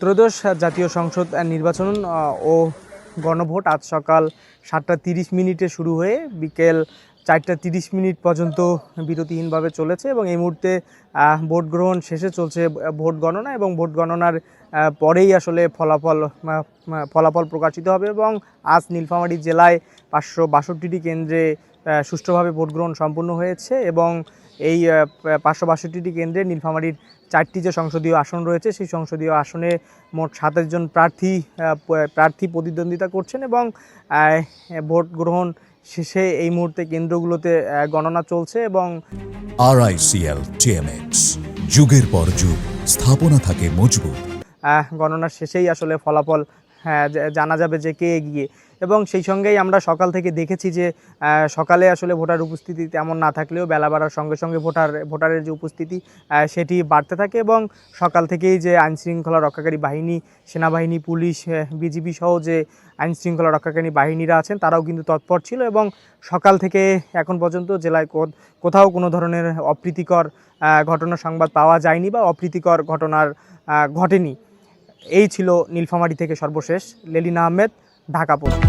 ত্রয়োদশ জাতীয় সংসদ নির্বাচন ও গণভোট আজ সকাল 7:30 শুরু হয়ে বিকেল 4:30 পর্যন্ত বিরতিহীনভাবে চলেছে এবং এই মুহূর্তে ভোট গ্রহণ শেষে চলছে ভোট গণনা এবং ভোট গণনার পরেই আসলে ফলাফল প্রকাশিত হবে এবং আজ নীলফামারী জেলায় 562টি কেন্দ্রে সুষ্ঠুভাবে ভোট গ্রহণ সম্পন্ন হয়েছে এবং এই 562টি কেন্দ্রে নীলফামারীর 4টি যে সংসদীয় আসন রয়েছে সেই সংসদীয় আসনে মোট 27 জন প্রার্থী প্রতিদ্বন্দ্বিতা করছেন এবং ভোট গ্রহণ শেষে এই মুহূর্তে কেন্দ্রগুলোতে গণনা চলছে এবং RICL TMX যুগের পর যুগ স্থাপনা থাকে মজবুত। গণনার শেষেই আসলে ফলাফল জানা যাবে যে কে এগিয়ে এবং সেই সঙ্গেই আমরা সকাল থেকে দেখেছি যে সকালে আসলে ভোটার উপস্থিতি তেমন না থাকলেও বেলা বাড়ার সঙ্গে সঙ্গে ভোটারের যে উপস্থিতি সেটি বাড়তে থাকে এবং সকাল থেকেই যে আইনশৃঙ্খলা রক্ষাকারী বাহিনী, সেনাবাহিনী, পুলিশ, বিজিবি সহ যে আইনশৃঙ্খলা রক্ষাকারী বাহিনীরা আছেন তারাও কিন্তু তৎপর ছিল এবং সকাল থেকে এখন পর্যন্ত জেলায় কোথাও কোনো ধরনের অপ্রীতিকর ঘটনার সংবাদ পাওয়া যায়নি বা অপ্রীতিকর ঘটনার ঘটেনি। এই ছিল নীলফামারী থেকে সর্বশেষ। লেলিনা আহমেদ, ঢাকা পোস্ট।